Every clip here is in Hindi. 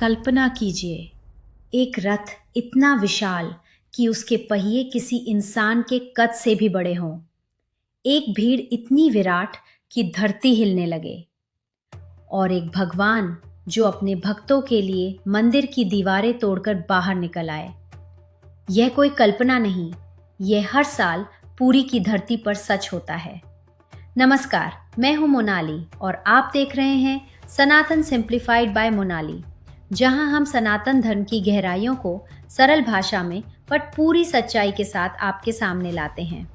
कल्पना कीजिए, एक रथ इतना विशाल कि उसके पहिए किसी इंसान के कद से भी बड़े हों। एक भीड़ इतनी विराट कि धरती हिलने लगे, और एक भगवान जो अपने भक्तों के लिए मंदिर की दीवारें तोड़कर बाहर निकल आए। यह कोई कल्पना नहीं, यह हर साल पुरी की धरती पर सच होता है। नमस्कार, मैं हूं मोनाली और आप देख रहे हैं सनातन सिंप्लीफाइड बाय मोनाली, जहां हम सनातन धर्म की गहराइयों को सरल भाषा में पर पूरी सच्चाई के साथ आपके सामने लाते हैं।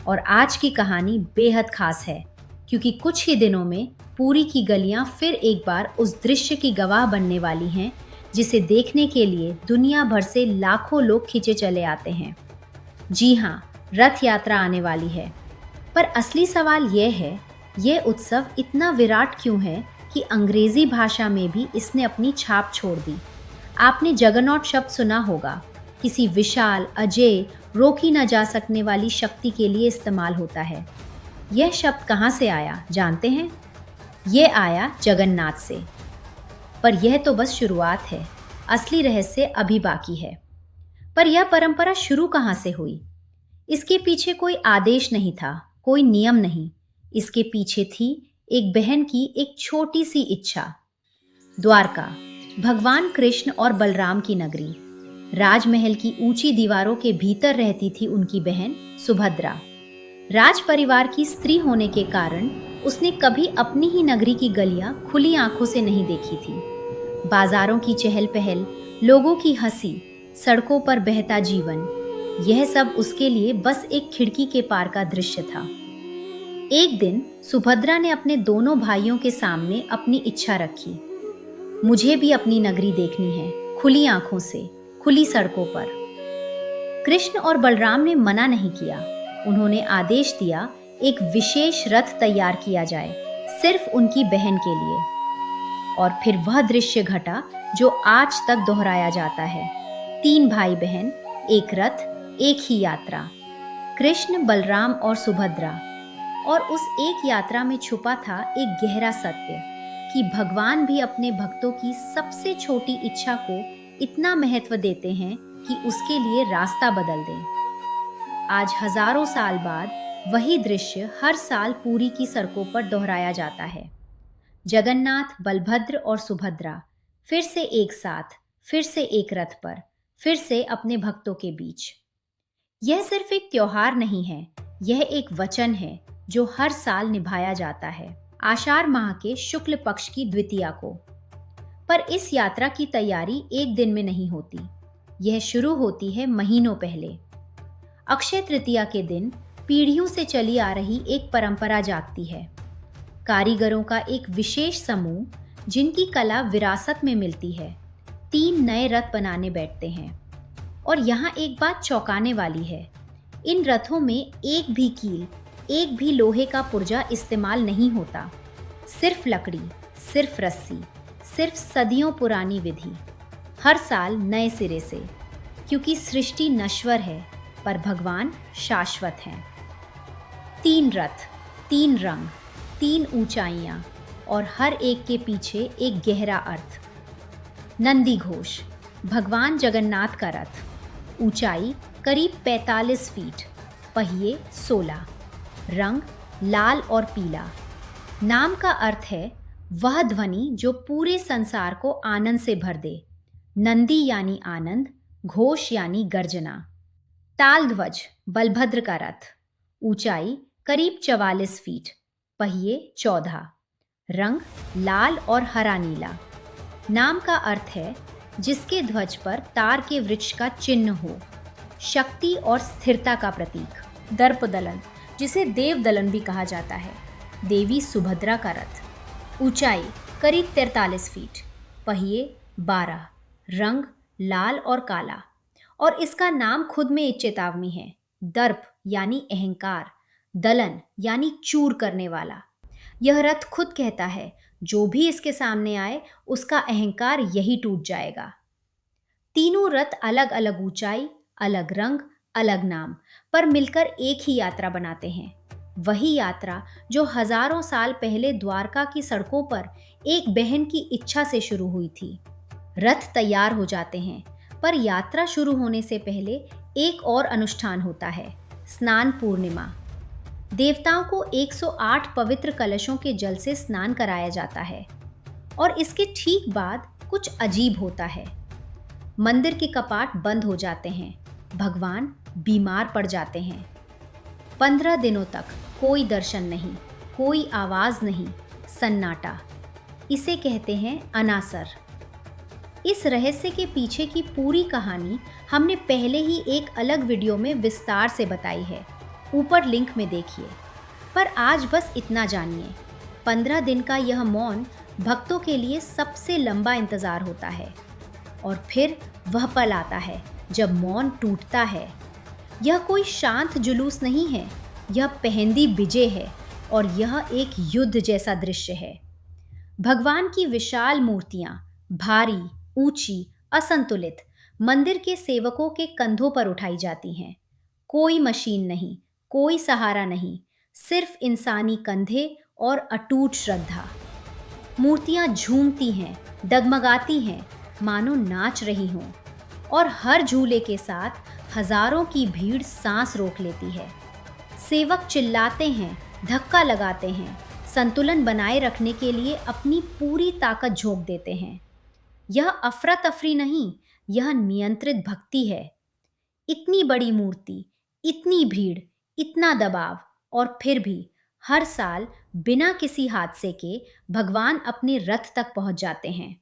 और आज की कहानी बेहद खास है, क्योंकि कुछ ही दिनों में पुरी की गलियां फिर एक बार उस दृश्य की गवाह बनने वाली हैं जिसे देखने के लिए दुनिया भर से लाखों लोग खींचे चले आते हैं। जी हाँ, रथ यात्रा आने वाली है। पर असली सवाल यह है, यह उत्सव इतना विराट क्यों है कि अंग्रेजी भाषा में भी इसने अपनी छाप छोड़ दी। आपने जगरनॉट शब्द सुना होगा, किसी विशाल, अजेय, रोकी न जा सकने वाली शक्ति के लिए इस्तेमाल होता है। यह शब्द कहाँ से आया जानते हैं? यह आया जगन्नाथ से। पर यह तो बस शुरुआत है, असली रहस्य अभी बाकी है। पर यह परंपरा शुरू कहाँ से हुई? इसके पीछे कोई आदेश नहीं था, कोई नियम नहीं। इसके पीछे थी एक बहन की एक छोटी सी इच्छा। द्वारका, भगवान कृष्ण और बलराम की नगरी। राजमहल की ऊंची दीवारों के भीतर रहती थी उनकी बहन सुभद्रा। राज परिवार की स्त्री होने के कारण उसने कभी अपनी ही नगरी की गलियां खुली आंखों से नहीं देखी थी। बाजारों की चहल पहल, लोगों की हंसी, सड़कों पर बहता जीवन, यह सब उसके लिए बस एक खिड़की के पार का दृश्य था। एक दिन सुभद्रा ने अपने दोनों भाइयों के सामने अपनी इच्छा रखी। मुझे भी अपनी नगरी देखनी है, खुली आंखों से, खुली सड़कों पर। कृष्ण और बलराम ने मना नहीं किया। उन्होंने आदेश दिया, एक विशेष रथ तैयार किया जाए, सिर्फ उनकी बहन के लिए। और फिर वह दृश्य घटा जो आज तक दोहराया जाता है। 3 भाई बहन, एक रथ, एक ही यात्रा। कृष्ण, बलराम और सुभद्रा। और उस एक यात्रा में छुपा था एक गहरा सत्य कि भगवान भी अपने भक्तों की सबसे छोटी इच्छा को इतना महत्व देते हैं कि उसके लिए रास्ता बदल दें। आज हजारों साल बाद वही दृश्य हर साल पुरी की सड़कों पर दोहराया जाता है। जगन्नाथ, बलभद्र और सुभद्रा फिर से एक साथ, फिर से एक रथ पर, फिर से अपने भक्तों के बीच। यह सिर्फ एक त्योहार नहीं है, यह एक वचन है जो हर साल निभाया जाता है, आषाढ़ माह के शुक्ल पक्ष की द्वितीया को। पर इस यात्रा की तैयारी एक दिन में नहीं होती। यह शुरू होती है महीनों पहले। अक्षय तृतीया के दिन पीढ़ियों से चली आ रही एक परंपरा जागती है। कारीगरों का एक विशेष समूह, जिनकी कला विरासत में मिलती है, 3 नए रथ बनाने बैठते हैं। और यहाँ एक बात चौंकाने वाली है, इन रथों में एक भी कील, एक भी लोहे का पुर्जा इस्तेमाल नहीं होता। सिर्फ लकड़ी, सिर्फ रस्सी, सिर्फ सदियों पुरानी विधि। हर साल नए सिरे से, क्योंकि सृष्टि नश्वर है पर भगवान शाश्वत हैं। 3 रथ, 3 रंग, 3 ऊंचाइयां, और हर एक के पीछे एक गहरा अर्थ। नंदी घोष, भगवान जगन्नाथ का रथ। ऊंचाई करीब 45 फीट, पहिए 16, रंग लाल और पीला। नाम का अर्थ है वह ध्वनि जो पूरे संसार को आनंद से भर दे। नंदी यानी आनंद, घोष यानी गर्जना। ताल ध्वज, बलभद्र का रथ। ऊंचाई करीब 44 फीट, पहिए 14, रंग लाल और हरा नीला। नाम का अर्थ है जिसके ध्वज पर तार के वृक्ष का चिन्ह हो, शक्ति और स्थिरता का प्रतीक। दर्पदलन, जिसे देव दलन भी कहा जाता है, देवी सुभद्रा का रथ। ऊंचाई करीब 43 फीट, पहिए 12, रंग लाल और काला। और इसका नाम खुद में एक चेतावनी है। दर्प यानी अहंकार, दलन यानी चूर करने वाला। यह रथ खुद कहता है, जो भी इसके सामने आए उसका अहंकार यही टूट जाएगा। तीनों रथ अलग अलग ऊंचाई, अलग रंग, अलग नाम, पर मिलकर एक ही यात्रा बनाते हैं। वही यात्रा जो हजारों साल पहले द्वारका की सड़कों पर एक बहन की इच्छा से शुरू हुई थी। रथ तैयार हो जाते हैं, पर यात्रा शुरू होने से पहले एक और अनुष्ठान होता है, स्नान पूर्णिमा। देवताओं को 108 पवित्र कलशों के जल से स्नान कराया जाता है और इसके ठीक बाद कुछ अजीब होता है। मंदिर के कपाट बंद हो जाते हैं, भगवान बीमार पड़ जाते हैं। 15 दिनों तक कोई दर्शन नहीं, कोई आवाज नहीं, सन्नाटा। इसे कहते हैं अनासर। इस रहस्य के पीछे की पूरी कहानी हमने पहले ही एक अलग वीडियो में विस्तार से बताई है, ऊपर लिंक में देखिए। पर आज बस इतना जानिए, 15 दिन का यह मौन भक्तों के लिए सबसे लंबा इंतजार होता है। और फिर वह पल आता है जब मौन टूटता है। यह कोई शांत जुलूस नहीं है, यह पहंदी विजय है और यह एक युद्ध जैसा दृश्य है। भगवान की विशाल मूर्तियां, भारी, ऊंची, असंतुलित, मंदिर के सेवकों के कंधों पर उठाई जाती हैं। कोई मशीन नहीं, कोई सहारा नहीं, सिर्फ इंसानी कंधे और अटूट श्रद्धा। मूर्तियां झूमती हैं, डगमगाती हैं, मानो नाच रही हों, और हर झूले के साथ हजारों की भीड़ सांस रोक लेती है। सेवक चिल्लाते हैं, धक्का लगाते हैं, संतुलन बनाए रखने के लिए अपनी पूरी ताकत झोंक देते हैं। यह अफरा तफरी नहीं, यह नियंत्रित भक्ति है। इतनी बड़ी मूर्ति, इतनी भीड़, इतना दबाव, और फिर भी हर साल बिना किसी हादसे के भगवान अपने रथ तक पहुंच जाते हैं।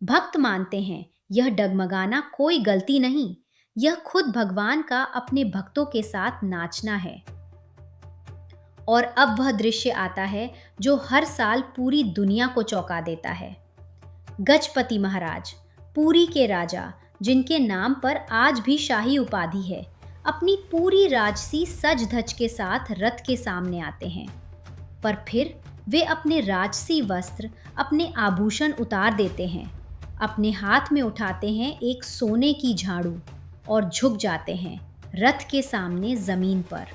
भक्त मानते हैं यह डगमगाना कोई गलती नहीं, यह खुद भगवान का अपने भक्तों के साथ नाचना है। और अब वह दृश्य आता है जो हर साल पूरी दुनिया को चौंका देता है। गजपति महाराज, पुरी के राजा, जिनके नाम पर आज भी शाही उपाधि है, अपनी पूरी राजसी सज धज के साथ रथ के सामने आते हैं। पर फिर वे अपने राजसी वस्त्र, अपने आभूषण उतार देते हैं, अपने हाथ में उठाते हैं एक सोने की झाड़ू और झुक जाते हैं रथ के सामने जमीन पर।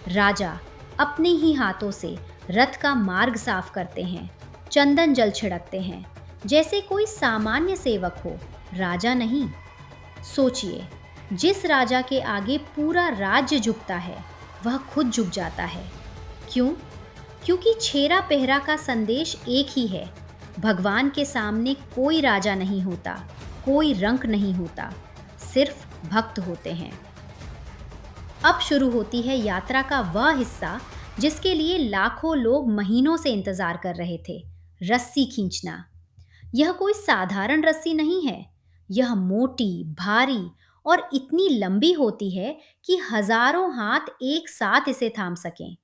राजा अपने ही हाथों से रथ का मार्ग साफ करते हैं, चंदन जल छिड़कते हैं, जैसे कोई सामान्य सेवक हो, राजा नहीं। सोचिए, जिस राजा के आगे पूरा राज्य झुकता है, वह खुद झुक जाता है। क्यों? क्योंकि छेरा पहरा का संदेश एक ही है, भगवान के सामने कोई राजा नहीं होता, कोई रंक नहीं होता, सिर्फ भक्त होते हैं। अब शुरू होती है यात्रा का वह हिस्सा जिसके लिए लाखों लोग महीनों से इंतजार कर रहे थे, रस्सी खींचना। यह कोई साधारण रस्सी नहीं है, यह मोटी, भारी और इतनी लंबी होती है कि हजारों हाथ एक साथ इसे थाम सकें।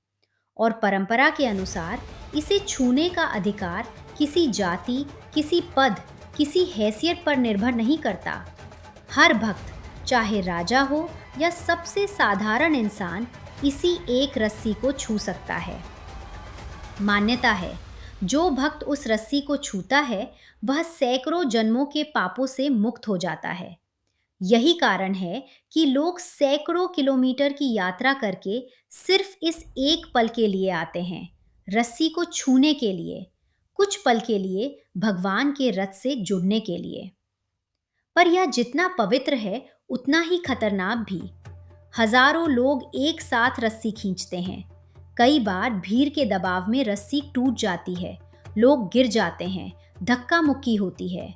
और परंपरा के अनुसार इसे छूने का अधिकार किसी जाति, किसी पद, किसी हैसियत पर निर्भर नहीं करता। हर भक्त, चाहे राजा हो या सबसे साधारण इंसान, इसी एक रस्सी को छू सकता है। मान्यता है, जो भक्त उस रस्सी को छूता है, वह सैकड़ों जन्मों के पापों से मुक्त हो जाता है। यही कारण है कि लोग सैकड़ों किलोमीटर की यात्रा करके सिर्फ इस एक पल के लिए आते हैं, रस्सी को छूने के लिए, कुछ पल के लिए भगवान के रथ से जुड़ने के लिए। पर यह जितना पवित्र है, उतना ही खतरनाक भी। हजारों लोग एक साथ रस्सी खींचते हैं। कई बार भीड़ के दबाव में रस्सी टूट जाती है, लोग गिर जाते हैं, धक्का मुक्की होती है।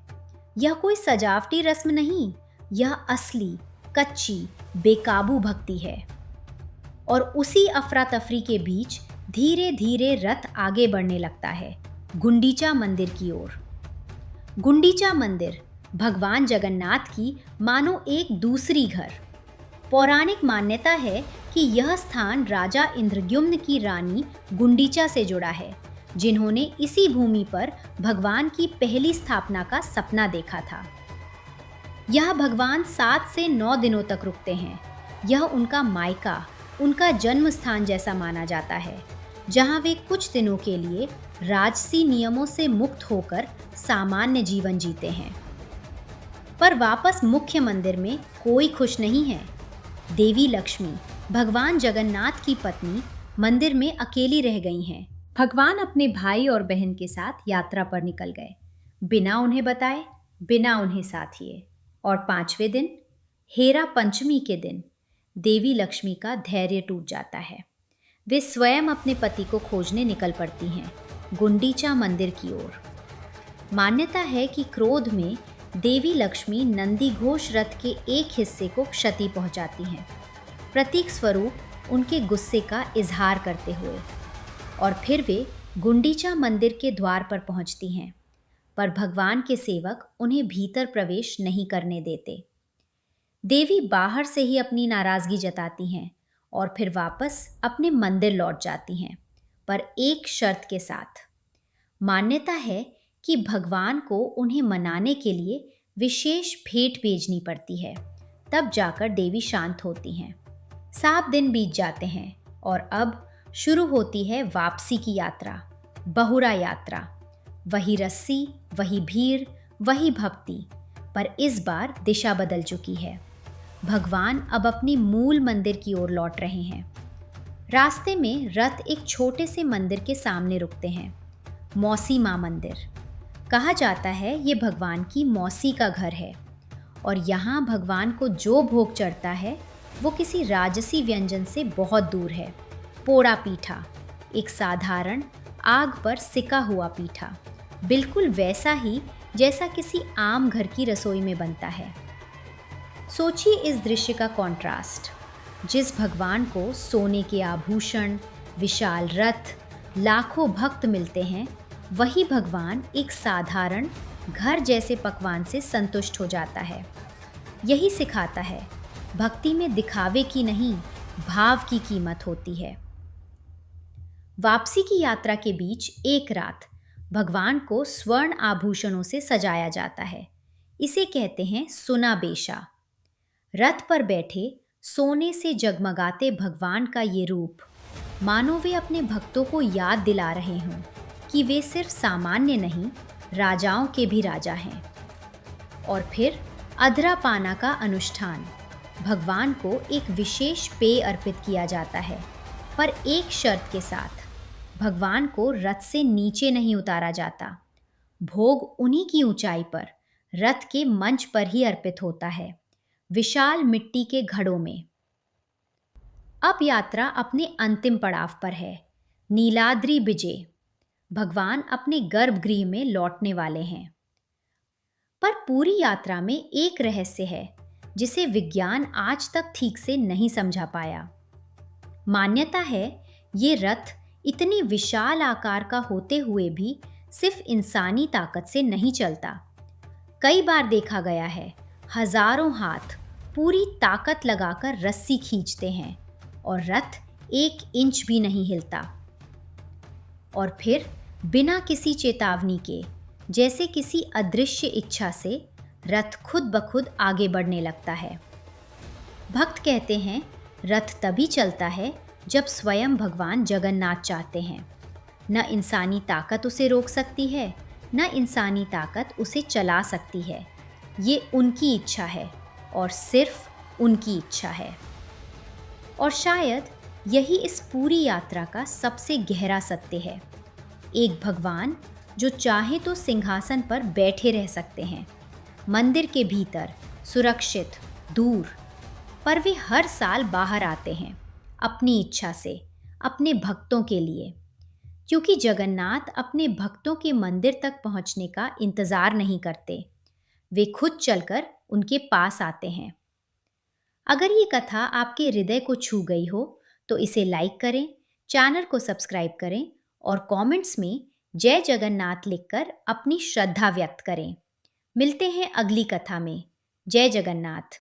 यह कोई सजावटी रस्म नहीं, यह असली, कच्ची, बेकाबू भक्ति है। और उसी अफरा तफरी के बीच धीरे धीरे रथ आगे बढ़ने लगता है, गुंडीचा मंदिर की ओर। गुंडीचा मंदिर भगवान जगन्नाथ की मानो एक दूसरी घर। पौराणिक मान्यता है कि यह स्थान राजा इंद्रद्युम्न की रानी गुंडीचा से जुड़ा है, जिन्होंने इसी भूमि पर भगवान की पहली स्थापना का सपना देखा था। यह भगवान 7 से 9 दिनों तक रुकते हैं। यह उनका मायका, उनका जन्म स्थान जैसा माना जाता है, जहां वे कुछ दिनों के लिए राजसी नियमों से मुक्त होकर सामान्य जीवन जीते हैं। पर वापस मुख्य मंदिर में कोई खुश नहीं है। देवी लक्ष्मी, भगवान जगन्नाथ की पत्नी, मंदिर में अकेली रह गई हैं। भगवान अपने भाई और बहन के साथ यात्रा पर निकल गए, बिना उन्हें बताए। बिना उन्हें साथिए। और 5वें दिन, हेरा पंचमी के दिन, देवी लक्ष्मी का धैर्य टूट जाता है। वे स्वयं अपने पति को खोजने निकल पड़ती हैं, गुंडीचा मंदिर की ओर। मान्यता है कि क्रोध में देवी लक्ष्मी नंदी घोष रथ के एक हिस्से को क्षति पहुंचाती हैं, प्रतीक स्वरूप उनके गुस्से का इजहार करते हुए। और फिर वे गुंडीचा मंदिर के द्वार पर पहुंचती हैं, पर भगवान के सेवक उन्हें भीतर प्रवेश नहीं करने देते। देवी बाहर से ही अपनी नाराजगी जताती हैं और फिर वापस अपने मंदिर लौट जाती हैं, पर एक शर्त के साथ। मान्यता है कि भगवान को उन्हें मनाने के लिए विशेष भेंट भेजनी पड़ती है, तब जाकर देवी शांत होती हैं। 7 दिन बीत जाते हैं और अब शुरू होती है वापसी की यात्रा, बहुरा यात्रा। वही रस्सी, वही भीड़, वही भक्ति, पर इस बार दिशा बदल चुकी है। भगवान अब अपनी मूल मंदिर की ओर लौट रहे हैं। रास्ते में रथ एक छोटे से मंदिर के सामने रुकते हैं, मौसी माँ मंदिर। कहा जाता है ये भगवान की मौसी का घर है और यहाँ भगवान को जो भोग चढ़ता है वो किसी राजसी व्यंजन से बहुत दूर है। पोड़ा पीठा, एक साधारण आग पर सिका हुआ पीठा, बिल्कुल वैसा ही जैसा किसी आम घर की रसोई में बनता है। सोचिए इस दृश्य का कॉन्ट्रास्ट। जिस भगवान को सोने के आभूषण, विशाल रथ, लाखों भक्त मिलते हैं, वही भगवान एक साधारण घर जैसे पकवान से संतुष्ट हो जाता है। यही सिखाता है, भक्ति में दिखावे की नहीं, भाव की कीमत होती है। वापसी की यात्रा के बीच एक रात भगवान को स्वर्ण आभूषणों से सजाया जाता है। इसे कहते हैं सुना बेशा। रथ पर बैठे सोने से जगमगाते भगवान का ये रूप, मानो वे अपने भक्तों को याद दिला रहे हों कि वे सिर्फ सामान्य नहीं, राजाओं के भी राजा हैं। और फिर अधरापाना का अनुष्ठान। भगवान को एक विशेष पेय अर्पित किया जाता है, पर एक शर्त के साथ। भगवान को रथ से नीचे नहीं उतारा जाता। भोग उन्हीं की ऊंचाई पर, रथ के मंच पर ही अर्पित होता है, विशाल मिट्टी के घड़ों में। अब यात्रा अपने अंतिम पड़ाव पर है, नीलाद्रि विजय। भगवान अपने गर्भगृह में लौटने वाले हैं। पर पूरी यात्रा में एक रहस्य है जिसे विज्ञान आज तक ठीक से नहीं समझा पाया। मान्यता है ये रथ इतने विशाल आकार का होते हुए भी सिर्फ इंसानी ताकत से नहीं चलता। कई बार देखा गया है, हजारों हाथ पूरी ताकत लगाकर रस्सी खींचते हैं और रथ 1 इंच भी नहीं हिलता। और फिर बिना किसी चेतावनी के, जैसे किसी अदृश्य इच्छा से, रथ खुद ब खुद आगे बढ़ने लगता है। भक्त कहते हैं रथ तभी चलता है जब स्वयं भगवान जगन्नाथ चाहते हैं। न इंसानी ताकत उसे रोक सकती है, न इंसानी ताकत उसे चला सकती है। ये उनकी इच्छा है और सिर्फ उनकी इच्छा है। और शायद यही इस पूरी यात्रा का सबसे गहरा सत्य है। एक भगवान जो चाहे तो सिंहासन पर बैठे रह सकते हैं, मंदिर के भीतर, सुरक्षित, दूर, पर वे हर साल बाहर आते हैं अपनी इच्छा से, अपने भक्तों के लिए। क्योंकि जगन्नाथ अपने भक्तों के मंदिर तक पहुंचने का इंतजार नहीं करते, वे खुद चलकर उनके पास आते हैं। अगर ये कथा आपके हृदय को छू गई हो तो इसे लाइक करें, चैनल को सब्सक्राइब करें और कमेंट्स में जय जगन्नाथ लिखकर अपनी श्रद्धा व्यक्त करें। मिलते हैं अगली कथा में। जय जगन्नाथ।